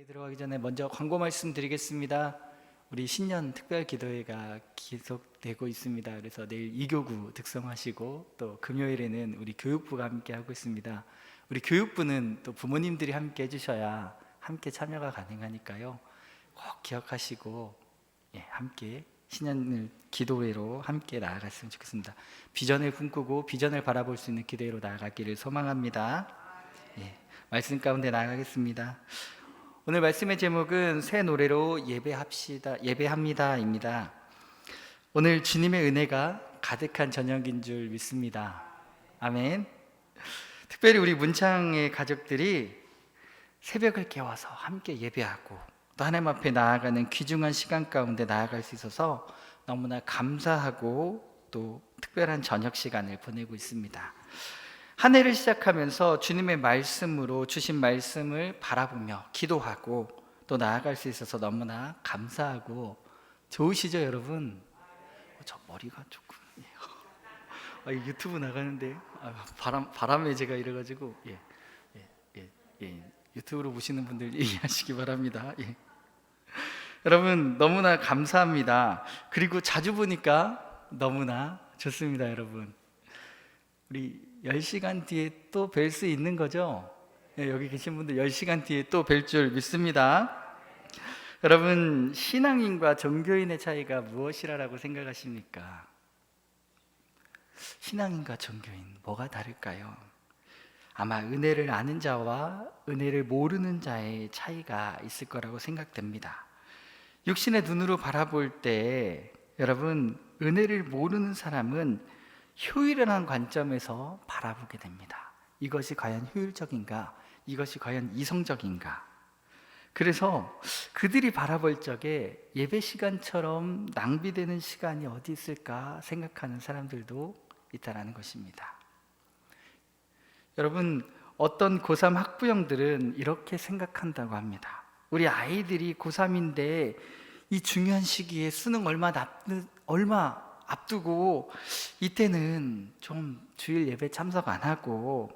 들어가기 전에 먼저 광고 말씀드리겠습니다. 우리 신년 특별 기도회가 계속되고 있습니다. 그래서 내일 2교구 득성하시고 또 금요일에는 우리 교육부가 함께 하고 있습니다. 우리 교육부는 또 부모님들이 함께 해주셔야 함께 참여가 가능하니까요. 꼭 기억하시고 함께 신년 기도회로 함께 나아갔으면 좋겠습니다. 비전을 꿈꾸고 비전을 바라볼 수 있는 기도회로 나아가기를 소망합니다. 말씀 가운데 나아가겠습니다. 오늘 말씀의 제목은 새 노래로 예배합니다입니다. 오늘 주님의 은혜가 가득한 저녁인 줄 믿습니다. 아멘. 특별히 우리 문창의 가족들이 새벽을 깨워서 함께 예배하고 또 하나님 앞에 나아가는 귀중한 시간 가운데 나아갈 수 있어서 너무나 감사하고 또 특별한 저녁 시간을 보내고 있습니다. 한 해를 시작하면서 주님의 말씀으로 주신 말씀을 바라보며 기도하고 또 나아갈 수 있어서 너무나 감사하고 좋으시죠, 여러분? 저 머리가 조금 유튜브 나가는데 바람에 제가 이래가지고 유튜브로 보시는 분들 이해하시기 바랍니다. 여러분 너무나 감사합니다. 그리고 자주 보니까 너무나 좋습니다. 여러분 우리 10시간 뒤에 또 뵐 수 있는 거죠? 여기 계신 분들 10시간 뒤에 또 뵐 줄 믿습니다. 여러분 신앙인과 종교인의 차이가 무엇이라고 생각하십니까? 신앙인과 종교인 뭐가 다를까요? 아마 은혜를 아는 자와 은혜를 모르는 자의 차이가 있을 거라고 생각됩니다. 육신의 눈으로 바라볼 때 여러분 은혜를 모르는 사람은 효율이라는 관점에서 바라보게 됩니다. 이것이 과연 효율적인가? 이것이 과연 이성적인가? 그래서 그들이 바라볼 적에 예배 시간처럼 낭비되는 시간이 어디 있을까 생각하는 사람들도 있다는 것입니다. 여러분 어떤 고3 학부형들은 이렇게 생각한다고 합니다. 우리 아이들이 고3인데 이 중요한 시기에 수능 얼마 앞두고 이때는 좀 주일 예배 참석 안 하고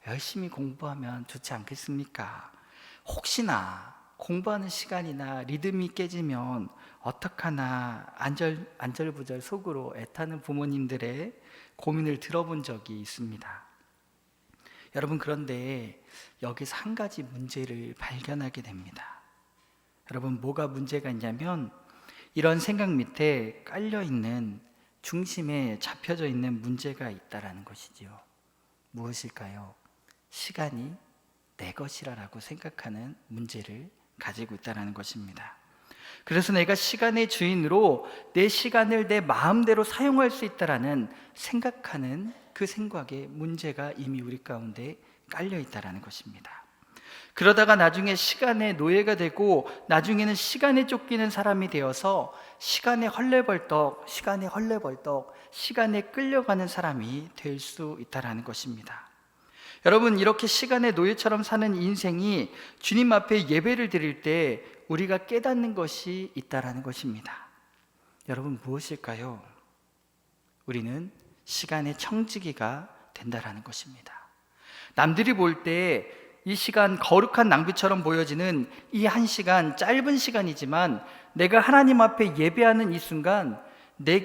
열심히 공부하면 좋지 않겠습니까? 혹시나 공부하는 시간이나 리듬이 깨지면 어떡하나 안절부절 속으로 애타는 부모님들의 고민을 들어본 적이 있습니다. 여러분 그런데 여기서 한 가지 문제를 발견하게 됩니다. 여러분 뭐가 문제가 있냐면 이런 생각 밑에 깔려있는 중심에 잡혀져 있는 문제가 있다는 것이지요. 무엇일까요? 시간이 내 것이라고 생각하는 문제를 가지고 있다는 것입니다. 그래서 내가 시간의 주인으로 내 시간을 내 마음대로 사용할 수 있다는 생각하는 그 생각에 문제가 이미 우리 가운데 깔려 있다는 것입니다. 그러다가 나중에 시간의 노예가 되고 나중에는 시간에 쫓기는 사람이 되어서 시간에 헐레벌떡 시간에 끌려가는 사람이 될 수 있다는 것입니다. 여러분 이렇게 시간의 노예처럼 사는 인생이 주님 앞에 예배를 드릴 때 우리가 깨닫는 것이 있다는 것입니다. 여러분 무엇일까요? 우리는 시간의 청지기가 된다는 것입니다. 남들이 볼 때 이 시간 거룩한 낭비처럼 보여지는 이 한 시간 짧은 시간이지만 내가 하나님 앞에 예배하는 이 순간 내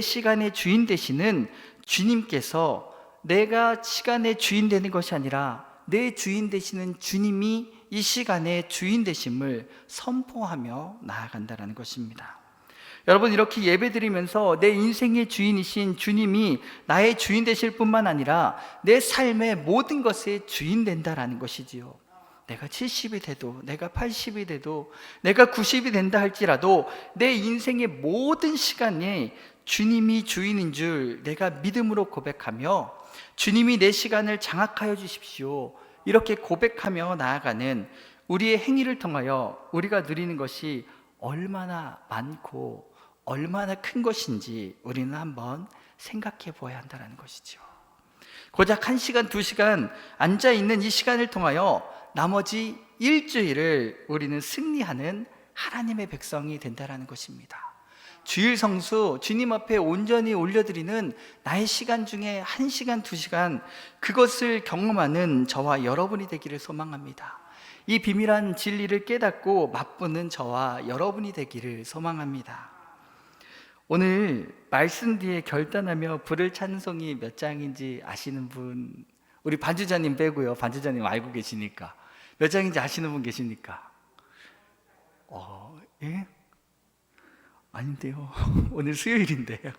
시간의 주인 되시는 주님께서 내가 시간의 주인 되는 것이 아니라 내 주인 되시는 주님이 이 시간의 주인 되심을 선포하며 나아간다는 것입니다. 여러분 이렇게 예배드리면서 내 인생의 주인이신 주님이 나의 주인 되실 뿐만 아니라 내 삶의 모든 것의 주인 된다라는 것이지요. 내가 70이 돼도 내가 80이 돼도 내가 90이 된다 할지라도 내 인생의 모든 시간에 주님이 주인인 줄 내가 믿음으로 고백하며 주님이 내 시간을 장악하여 주십시오 이렇게 고백하며 나아가는 우리의 행위를 통하여 우리가 누리는 것이 얼마나 많고 얼마나 큰 것인지 우리는 한번 생각해 보아야 한다는 것이죠. 고작 1시간, 2시간 앉아있는 이 시간을 통하여 나머지 일주일을 우리는 승리하는 하나님의 백성이 된다는 것입니다. 주일 성수 주님 앞에 온전히 올려드리는 나의 시간 중에 1시간, 2시간 그것을 경험하는 저와 여러분이 되기를 소망합니다. 이 비밀한 진리를 깨닫고 맛보는 저와 여러분이 되기를 소망합니다. 오늘 말씀 뒤에 결단하며 부를 찬송이 몇 장인지 아시는 분, 우리 반주자님 빼고요. 반주자님 알고 계시니까. 몇 장인지 아시는 분 계십니까? 예? 아닌데요. 오늘 수요일인데요.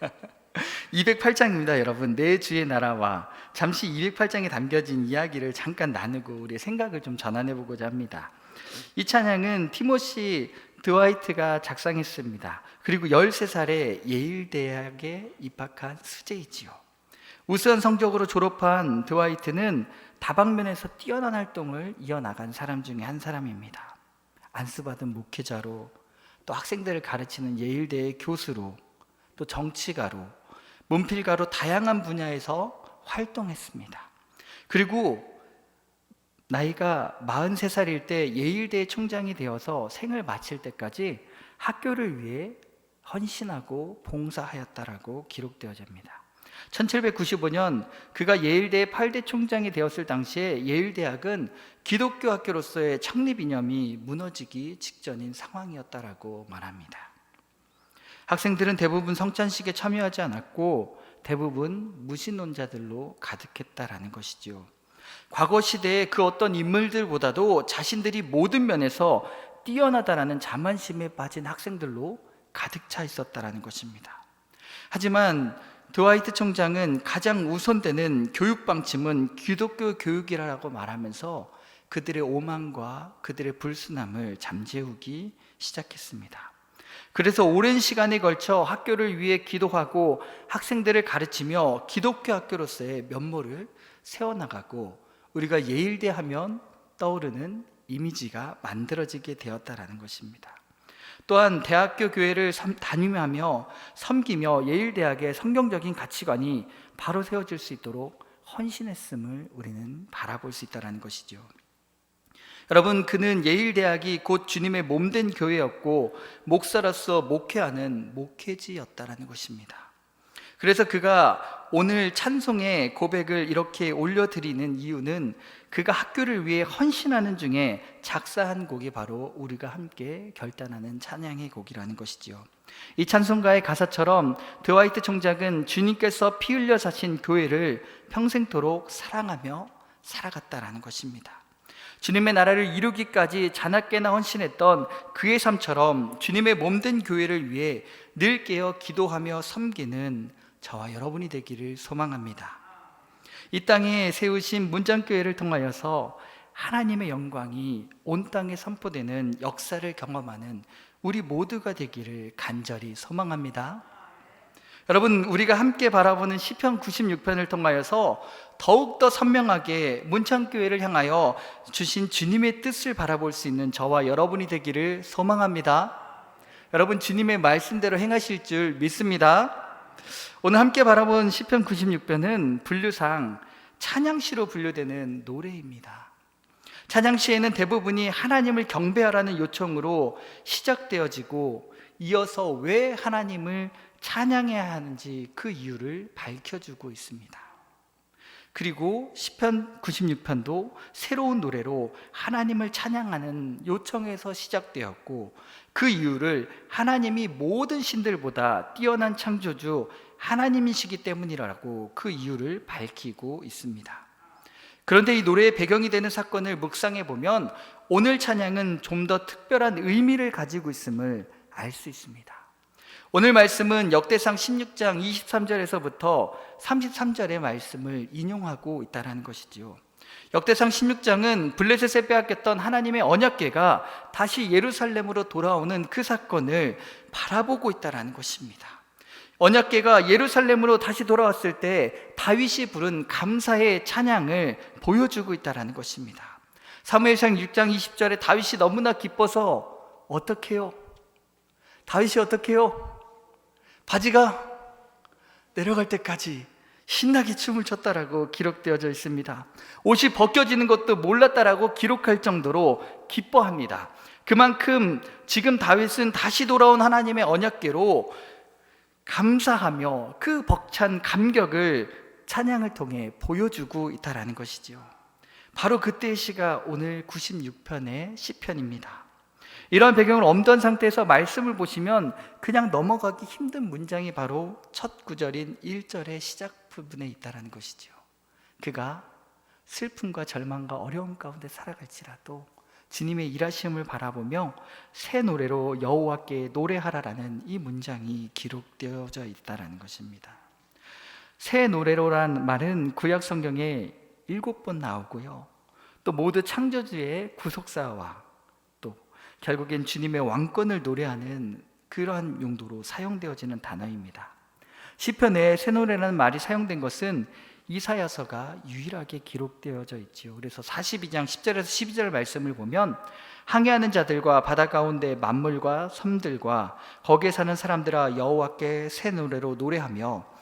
208장입니다, 여러분. 내 주의 나라와 잠시 208장에 담겨진 이야기를 잠깐 나누고 우리의 생각을 좀 전환해보고자 합니다. 이 찬양은 티모시 드와이트가 작상했습니다. 그리고 13살에 예일대학에 입학한 수재이지요. 우수한 성적으로 졸업한 드와이트는 다방면에서 뛰어난 활동을 이어나간 사람 중에 한 사람입니다. 안수받은 목회자로, 또 학생들을 가르치는 예일대의 교수로, 또 정치가로, 문필가로 다양한 분야에서 활동했습니다. 그리고 나이가 43살일 때 예일대 총장이 되어서 생을 마칠 때까지 학교를 위해 헌신하고 봉사하였다라고 기록되어집니다. 1795년 그가 예일대의 8대 총장이 되었을 당시에 예일대학은 기독교 학교로서의 창립 이념이 무너지기 직전인 상황이었다라고 말합니다. 학생들은 대부분 성찬식에 참여하지 않았고 대부분 무신론자들로 가득했다라는 것이죠. 과거 시대의 그 어떤 인물들보다도 자신들이 모든 면에서 뛰어나다라는 자만심에 빠진 학생들로 가득 차 있었다라는 것입니다. 하지만 드와이트 총장은 가장 우선되는 교육 방침은 기독교 교육이라고 말하면서 그들의 오만과 그들의 불순함을 잠재우기 시작했습니다. 그래서 오랜 시간에 걸쳐 학교를 위해 기도하고 학생들을 가르치며 기독교 학교로서의 면모를 세워나가고 우리가 예일대 하면 떠오르는 이미지가 만들어지게 되었다라는 것입니다. 또한 대학교 교회를 담임하며 섬기며 예일대학의 성경적인 가치관이 바로 세워질 수 있도록 헌신했음을 우리는 바라볼 수 있다는 것이죠. 여러분, 그는 예일대학이 곧 주님의 몸된 교회였고 목사로서 목회하는 목회지였다라는 것입니다. 그래서 그가 오늘 찬송의 고백을 이렇게 올려드리는 이유는 그가 학교를 위해 헌신하는 중에 작사한 곡이 바로 우리가 함께 결단하는 찬양의 곡이라는 것이지요. 이 찬송가의 가사처럼 드와이트 총장은 주님께서 피 흘려 사신 교회를 평생토록 사랑하며 살아갔다라는 것입니다. 주님의 나라를 이루기까지 자나깨나 헌신했던 그의 삶처럼 주님의 몸된 교회를 위해 늘 깨어 기도하며 섬기는 저와 여러분이 되기를 소망합니다. 이 땅에 세우신 문장교회를 통하여서 하나님의 영광이 온 땅에 선포되는 역사를 경험하는 우리 모두가 되기를 간절히 소망합니다. 여러분, 우리가 함께 바라보는 시편 96편을 통하여서 더욱더 선명하게 문창교회를 향하여 주신 주님의 뜻을 바라볼 수 있는 저와 여러분이 되기를 소망합니다. 여러분, 주님의 말씀대로 행하실 줄 믿습니다. 오늘 함께 바라본 시편 96편은 분류상 찬양시로 분류되는 노래입니다. 찬양시에는 대부분이 하나님을 경배하라는 요청으로 시작되어지고 이어서 왜 하나님을 찬양해야 하는지 그 이유를 밝혀주고 있습니다. 그리고 시편 96편도 새로운 노래로 하나님을 찬양하는 요청에서 시작되었고 그 이유를 하나님이 모든 신들보다 뛰어난 창조주 하나님이시기 때문이라고 그 이유를 밝히고 있습니다. 그런데 이 노래의 배경이 되는 사건을 묵상해 보면 오늘 찬양은 좀 더 특별한 의미를 가지고 있음을 알 수 있습니다. 오늘 말씀은 역대상 16장 23절에서부터 33절의 말씀을 인용하고 있다는 것이지요. 역대상 16장은 블레셋에 빼앗겼던 하나님의 언약궤가 다시 예루살렘으로 돌아오는 그 사건을 바라보고 있다는 것입니다. 언약궤가 예루살렘으로 다시 돌아왔을 때 다윗이 부른 감사의 찬양을 보여주고 있다는 것입니다. 사무엘상 6장 20절에 다윗이 너무나 기뻐서 어떻게 해요? 다윗이 어떻게 해요? 바지가 내려갈 때까지 신나게 춤을 췄다라고 기록되어져 있습니다. 옷이 벗겨지는 것도 몰랐다라고 기록할 정도로 기뻐합니다. 그만큼 지금 다윗은 다시 돌아온 하나님의 언약궤로 감사하며 그 벅찬 감격을 찬양을 통해 보여주고 있다는 것이죠. 바로 그때의 시가 오늘 96편의 시편입니다. 이런 배경을 엄두한 상태에서 말씀을 보시면 그냥 넘어가기 힘든 문장이 바로 첫 구절인 1절의 시작 부분에 있다는 것이죠. 그가 슬픔과 절망과 어려움 가운데 살아갈지라도 주님의 일하심을 바라보며 새 노래로 여호와께 노래하라라는 이 문장이 기록되어져 있다는 것입니다. 새 노래로란 말은 구약 성경에 7번 나오고요, 또 모두 창조주의 구속사와 또 결국엔 주님의 왕권을 노래하는 그러한 용도로 사용되어지는 단어입니다. 시편에 새 노래라는 말이 사용된 것은 이사야서가 유일하게 기록되어져 있지요. 그래서 42장 10절에서 12절 말씀을 보면 항해하는 자들과 바다 가운데 만물과 섬들과 거기에 사는 사람들아 여호와께 새 노래로 노래하며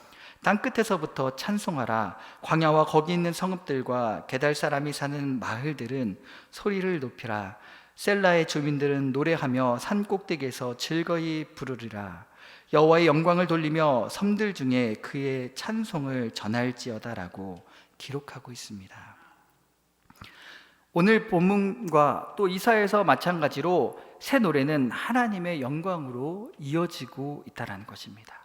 땅끝에서부터 찬송하라. 광야와 거기 있는 성읍들과 게달 사람이 사는 마을들은 소리를 높이라. 셀라의 주민들은 노래하며 산 꼭대기에서 즐거이 부르리라. 여호와의 영광을 돌리며 섬들 중에 그의 찬송을 전할지어다라고 기록하고 있습니다. 오늘 본문과 또 이사야에서 마찬가지로 새 노래는 하나님의 영광으로 이어지고 있다는 것입니다.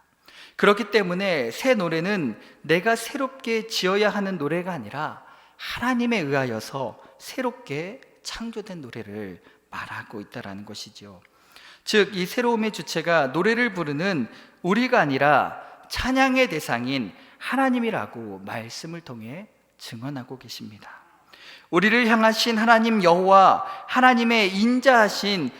그렇기 때문에 새 노래는 내가 새롭게 지어야 하는 노래가 아니라 하나님에 의하여서 새롭게 창조된 노래를 말하고 있다는 것이죠. 즉, 이 새로움의 주체가 노래를 부르는 우리가 아니라 찬양의 대상인 하나님이라고 말씀을 통해 증언하고 계십니다. 우리를 향하신 하나님 여호와, 하나님의 인자하신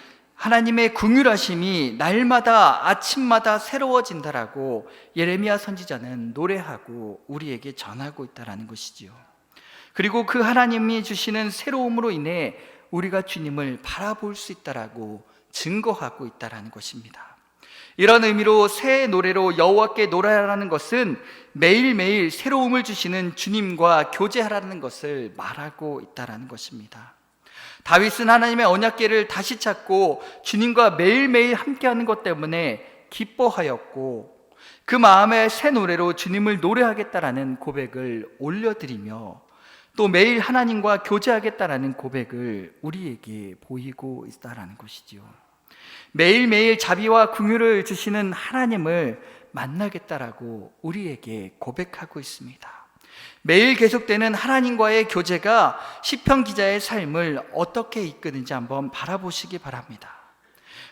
하나님의 긍휼하심이 날마다 아침마다 새로워진다라고 예레미야 선지자는 노래하고 우리에게 전하고 있다는 것이지요. 그리고 그 하나님이 주시는 새로움으로 인해 우리가 주님을 바라볼 수 있다라고 증거하고 있다는 것입니다. 이런 의미로 새 노래로 여호와께 노래하라는 것은 매일매일 새로움을 주시는 주님과 교제하라는 것을 말하고 있다는 것입니다. 다윗은 하나님의 언약궤를 다시 찾고 주님과 매일매일 함께하는 것 때문에 기뻐하였고 그 마음에 새 노래로 주님을 노래하겠다라는 고백을 올려드리며 또 매일 하나님과 교제하겠다라는 고백을 우리에게 보이고 있다는 것이지요. 매일매일 자비와 긍휼을 주시는 하나님을 만나겠다라고 우리에게 고백하고 있습니다. 매일 계속되는 하나님과의 교제가 시편 기자의 삶을 어떻게 이끄는지 한번 바라보시기 바랍니다.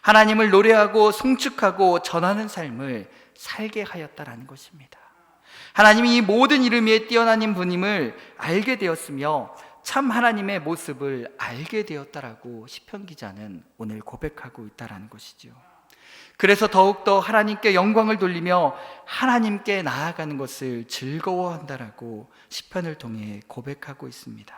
하나님을 노래하고 송축하고 전하는 삶을 살게 하였다라는 것입니다. 하나님이 이 모든 이름 위에 뛰어난 분임을 알게 되었으며 참 하나님의 모습을 알게 되었다라고 시편 기자는 오늘 고백하고 있다라는 것이죠. 그래서 더욱더 하나님께 영광을 돌리며 하나님께 나아가는 것을 즐거워한다라고 시편을 통해 고백하고 있습니다.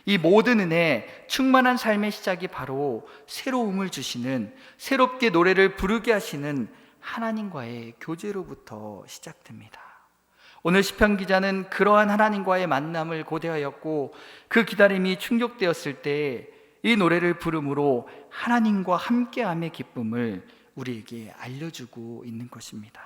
이 모든 은혜, 충만한 삶의 시작이 바로 새로움을 주시는, 새롭게 노래를 부르게 하시는 하나님과의 교제로부터 시작됩니다. 오늘 시편 기자는 그러한 하나님과의 만남을 고대하였고 그 기다림이 충족되었을 때 이 노래를 부름으로 하나님과 함께함의 기쁨을 우리에게 알려주고 있는 것입니다.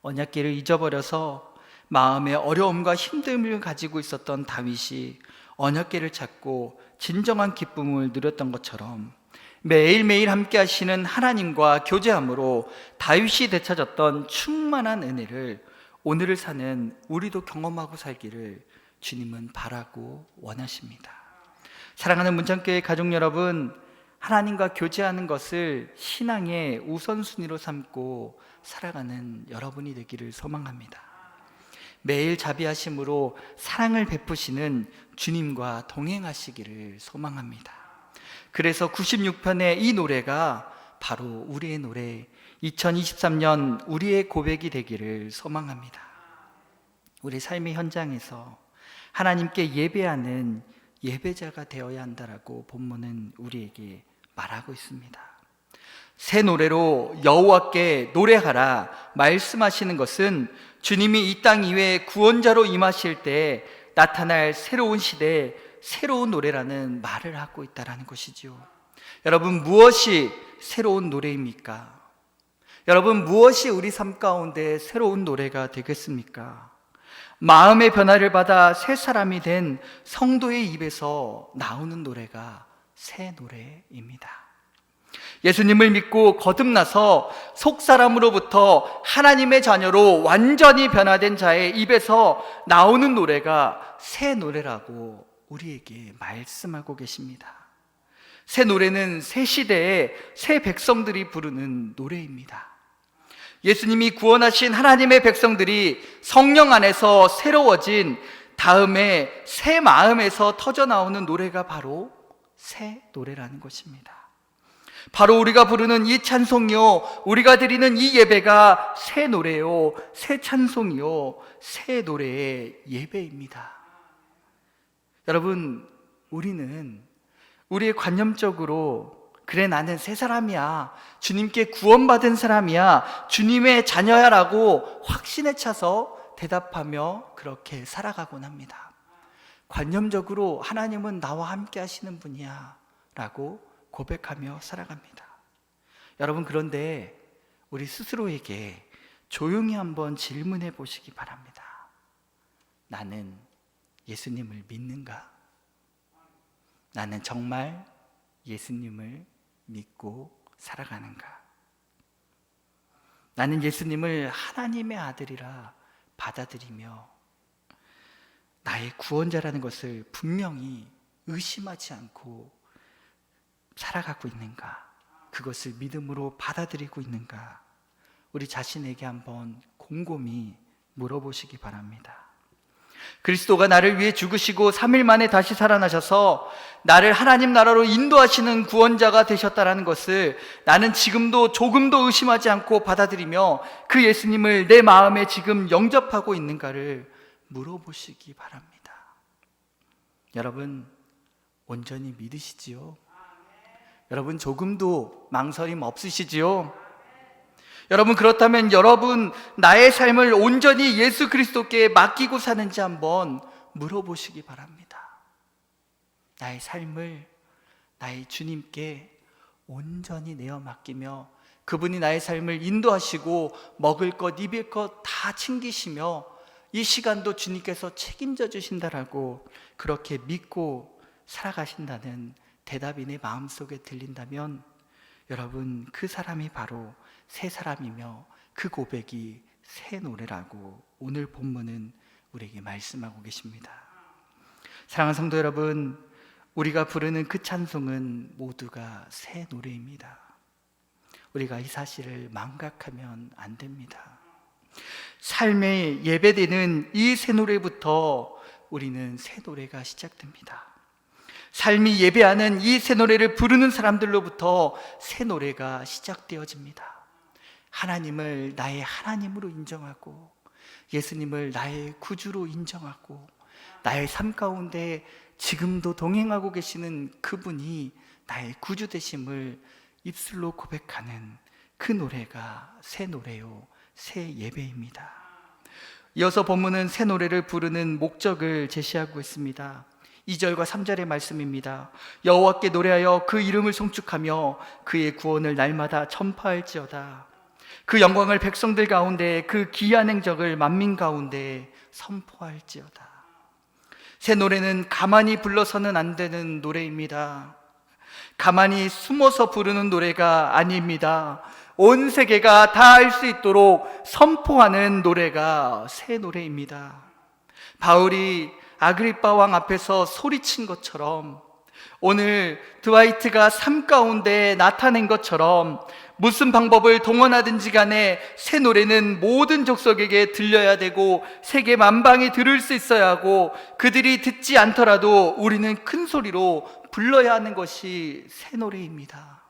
언약궤를 잊어버려서 마음의 어려움과 힘듦을 가지고 있었던 다윗이 언약궤를 찾고 진정한 기쁨을 누렸던 것처럼 매일매일 함께 하시는 하나님과 교제함으로 다윗이 되찾았던 충만한 은혜를 오늘을 사는 우리도 경험하고 살기를 주님은 바라고 원하십니다. 사랑하는 문창교회 가족 여러분, 하나님과 교제하는 것을 신앙의 우선순위로 삼고 살아가는 여러분이 되기를 소망합니다. 매일 자비하심으로 사랑을 베푸시는 주님과 동행하시기를 소망합니다. 그래서 96편의 이 노래가 바로 우리의 노래, 2023년 우리의 고백이 되기를 소망합니다. 우리 삶의 현장에서 하나님께 예배하는 예배자가 되어야 한다라고 본문은 우리에게 말하고 있습니다. 새 노래로 여호와께 노래하라 말씀하시는 것은 주님이 이 땅 위에 구원자로 임하실 때 나타날 새로운 시대, 새로운 노래라는 말을 하고 있다는 것이죠. 여러분, 무엇이 새로운 노래입니까? 여러분, 무엇이 우리 삶 가운데 새로운 노래가 되겠습니까? 마음의 변화를 받아 새 사람이 된 성도의 입에서 나오는 노래가 새 노래입니다. 예수님을 믿고 거듭나서 속사람으로부터 하나님의 자녀로 완전히 변화된 자의 입에서 나오는 노래가 새 노래라고 우리에게 말씀하고 계십니다. 새 노래는 새 시대에 새 백성들이 부르는 노래입니다. 예수님이 구원하신 하나님의 백성들이 성령 안에서 새로워진 다음에 새 마음에서 터져나오는 노래가 바로 새 노래라는 것입니다. 바로 우리가 부르는 이 찬송이요, 우리가 드리는 이 예배가 새 노래요, 새 찬송이요, 새 노래의 예배입니다. 여러분, 우리는 우리의 관념적으로 그래 나는 새 사람이야, 주님께 구원받은 사람이야, 주님의 자녀야 라고 확신에 차서 대답하며 그렇게 살아가곤 합니다. 관념적으로 하나님은 나와 함께 하시는 분이야 라고 고백하며 살아갑니다. 여러분, 그런데 우리 스스로에게 조용히 한번 질문해 보시기 바랍니다. 나는 예수님을 믿는가? 나는 정말 예수님을 믿고 살아가는가? 나는 예수님을 하나님의 아들이라 받아들이며 나의 구원자라는 것을 분명히 의심하지 않고 살아가고 있는가? 그것을 믿음으로 받아들이고 있는가? 우리 자신에게 한번 곰곰이 물어보시기 바랍니다. 그리스도가 나를 위해 죽으시고 3일 만에 다시 살아나셔서 나를 하나님 나라로 인도하시는 구원자가 되셨다는 것을 나는 지금도 조금도 의심하지 않고 받아들이며 그 예수님을 내 마음에 지금 영접하고 있는가를 물어보시기 바랍니다. 여러분, 온전히 믿으시지요? 여러분, 조금도 망설임 없으시지요? 여러분, 그렇다면 여러분 나의 삶을 온전히 예수 그리스도께 맡기고 사는지 한번 물어보시기 바랍니다. 나의 삶을 나의 주님께 온전히 내어 맡기며 그분이 나의 삶을 인도하시고 먹을 것 입을 것 다 챙기시며 이 시간도 주님께서 책임져 주신다라고 그렇게 믿고 살아가신다는 대답이 내 마음속에 들린다면 여러분, 그 사람이 바로 새 사람이며 그 고백이 새 노래라고 오늘 본문은 우리에게 말씀하고 계십니다. 사랑하는 성도 여러분, 우리가 부르는 그 찬송은 모두가 새 노래입니다. 우리가 이 사실을 망각하면 안 됩니다. 삶에 예배되는 이 새 노래부터 우리는 새 노래가 시작됩니다. 삶이 예배하는 이 새 노래를 부르는 사람들로부터 새 노래가 시작되어집니다. 하나님을 나의 하나님으로 인정하고 예수님을 나의 구주로 인정하고 나의 삶 가운데 지금도 동행하고 계시는 그분이 나의 구주 되심을 입술로 고백하는 그 노래가 새 노래요, 새 예배입니다. 이어서 본문은 새 노래를 부르는 목적을 제시하고 있습니다. 2절과 3절의 말씀입니다. 여호와께 노래하여 그 이름을 송축하며 그의 구원을 날마다 전파할지어다. 그 영광을 백성들 가운데 그 기이한 행적을 만민 가운데 선포할지어다. 새 노래는 가만히 불러서는 안 되는 노래입니다. 가만히 숨어서 부르는 노래가 아닙니다. 온 세계가 다 알 수 있도록 선포하는 노래가 새 노래입니다. 바울이 아그리빠 왕 앞에서 소리친 것처럼 오늘 드와이트가 삶 가운데 나타낸 것처럼 무슨 방법을 동원하든지 간에 새 노래는 모든 족속에게 들려야 되고 세계 만방이 들을 수 있어야 하고 그들이 듣지 않더라도 우리는 큰 소리로 불러야 하는 것이 새 노래입니다.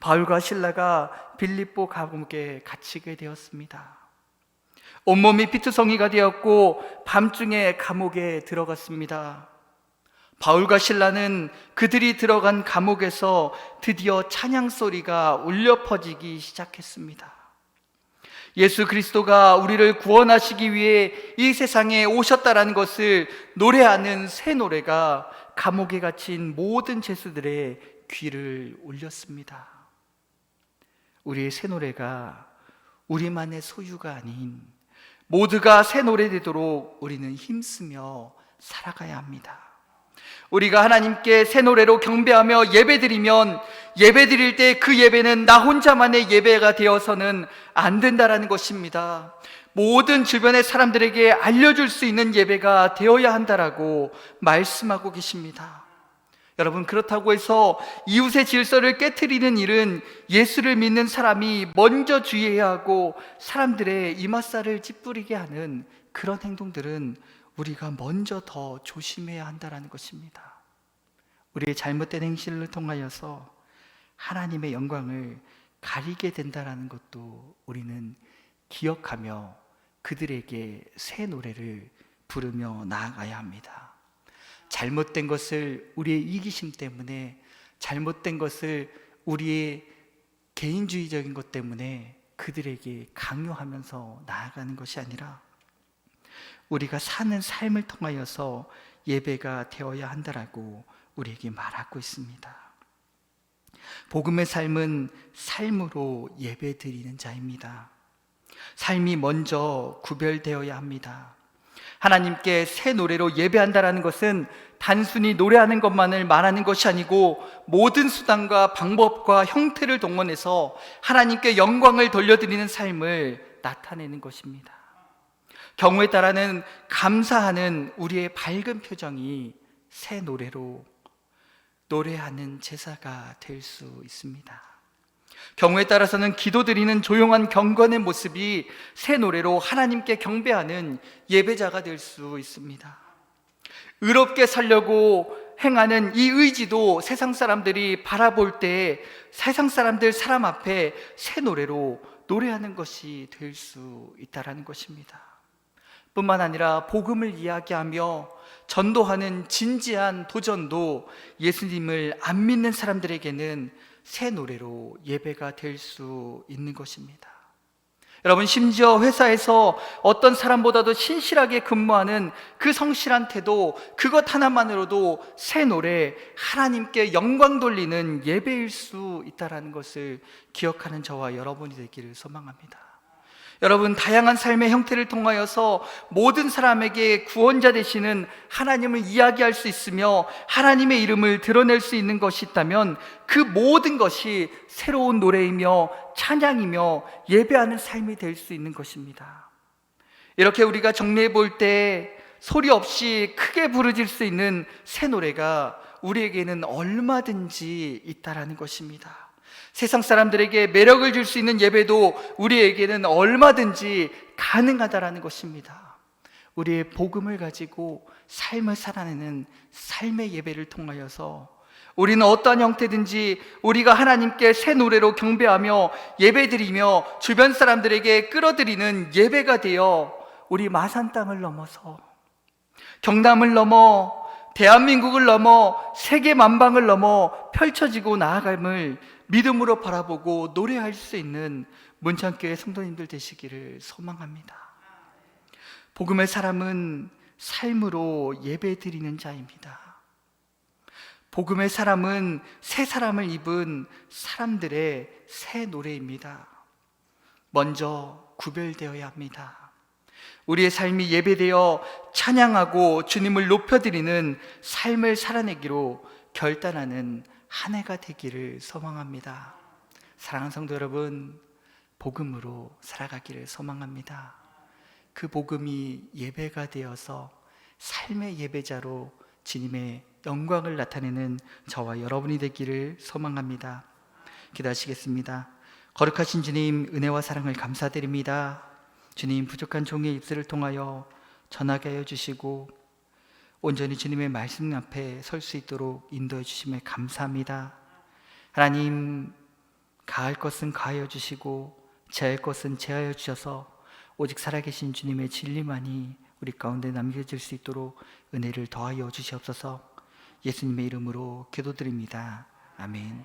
바울과 실라가 빌립보 감옥에 갇히게 되었습니다. 온몸이 피투성이가 되었고 밤중에 감옥에 들어갔습니다. 바울과 실라는 그들이 들어간 감옥에서 드디어 찬양 소리가 울려 퍼지기 시작했습니다. 예수 그리스도가 우리를 구원하시기 위해 이 세상에 오셨다라는 것을 노래하는 새 노래가 감옥에 갇힌 모든 죄수들의 귀를 울렸습니다. 우리의 새 노래가 우리만의 소유가 아닌 모두가 새 노래 되도록 우리는 힘쓰며 살아가야 합니다. 우리가 하나님께 새 노래로 경배하며 예배드리면 예배드릴 때 그 예배는 나 혼자만의 예배가 되어서는 안 된다라는 것입니다. 모든 주변의 사람들에게 알려줄 수 있는 예배가 되어야 한다라고 말씀하고 계십니다. 여러분, 그렇다고 해서 이웃의 질서를 깨트리는 일은 예수를 믿는 사람이 먼저 주의해야 하고 사람들의 이맛살을 찌푸리게 하는 그런 행동들은 우리가 먼저 더 조심해야 한다는 것입니다. 우리의 잘못된 행실을 통하여서 하나님의 영광을 가리게 된다는 것도 우리는 기억하며 그들에게 새 노래를 부르며 나아가야 합니다. 잘못된 것을 우리의 이기심 때문에, 잘못된 것을 우리의 개인주의적인 것 때문에 그들에게 강요하면서 나아가는 것이 아니라 우리가 사는 삶을 통하여서 예배가 되어야 한다라고 우리에게 말하고 있습니다. 복음의 삶은 삶으로 예배 드리는 자입니다. 삶이 먼저 구별되어야 합니다. 하나님께 새 노래로 예배한다라는 것은 단순히 노래하는 것만을 말하는 것이 아니고 모든 수단과 방법과 형태를 동원해서 하나님께 영광을 돌려드리는 삶을 나타내는 것입니다. 경우에 따라는 감사하는 우리의 밝은 표정이 새 노래로 노래하는 제사가 될 수 있습니다. 경우에 따라서는 기도드리는 조용한 경건의 모습이 새 노래로 하나님께 경배하는 예배자가 될 수 있습니다. 의롭게 살려고 행하는 이 의지도 세상 사람들이 바라볼 때 세상 사람들 사람 앞에 새 노래로 노래하는 것이 될 수 있다는 것입니다. 뿐만 아니라 복음을 이야기하며 전도하는 진지한 도전도 예수님을 안 믿는 사람들에게는 새 노래로 예배가 될 수 있는 것입니다. 여러분, 심지어 회사에서 어떤 사람보다도 신실하게 근무하는 그 성실한 태도, 그것 하나만으로도 새 노래, 하나님께 영광 돌리는 예배일 수 있다는 것을 기억하는 저와 여러분이 되기를 소망합니다. 여러분, 다양한 삶의 형태를 통하여서 모든 사람에게 구원자 되시는 하나님을 이야기할 수 있으며 하나님의 이름을 드러낼 수 있는 것이 있다면 그 모든 것이 새로운 노래이며 찬양이며 예배하는 삶이 될 수 있는 것입니다. 이렇게 우리가 정리해 볼 때 소리 없이 크게 부르질 수 있는 새 노래가 우리에게는 얼마든지 있다라는 것입니다. 세상 사람들에게 매력을 줄 수 있는 예배도 우리에게는 얼마든지 가능하다라는 것입니다. 우리의 복음을 가지고 삶을 살아내는 삶의 예배를 통하여서 우리는 어떠한 형태든지 우리가 하나님께 새 노래로 경배하며 예배드리며 주변 사람들에게 끌어들이는 예배가 되어 우리 마산 땅을 넘어서 경남을 넘어 대한민국을 넘어 세계 만방을 넘어 펼쳐지고 나아감을 믿음으로 바라보고 노래할 수 있는 문창교회 성도님들 되시기를 소망합니다. 복음의 사람은 삶으로 예배드리는 자입니다. 복음의 사람은 새 사람을 입은 사람들의 새 노래입니다. 먼저 구별되어야 합니다. 우리의 삶이 예배되어 찬양하고 주님을 높여드리는 삶을 살아내기로 결단하는 한 해가 되기를 소망합니다. 사랑하는 성도 여러분, 복음으로 살아가기를 소망합니다. 그 복음이 예배가 되어서 삶의 예배자로 주님의 영광을 나타내는 저와 여러분이 되기를 소망합니다. 기도하시겠습니다. 거룩하신 주님, 은혜와 사랑을 감사드립니다. 주님, 부족한 종의 입술을 통하여 전하게 하여 주시고 온전히 주님의 말씀 앞에 설 수 있도록 인도해 주심에 감사합니다. 하나님, 가할 것은 가하여 주시고 제할 것은 제하여 주셔서 오직 살아계신 주님의 진리만이 우리 가운데 남겨질 수 있도록 은혜를 더하여 주시옵소서. 예수님의 이름으로 기도드립니다. 아멘.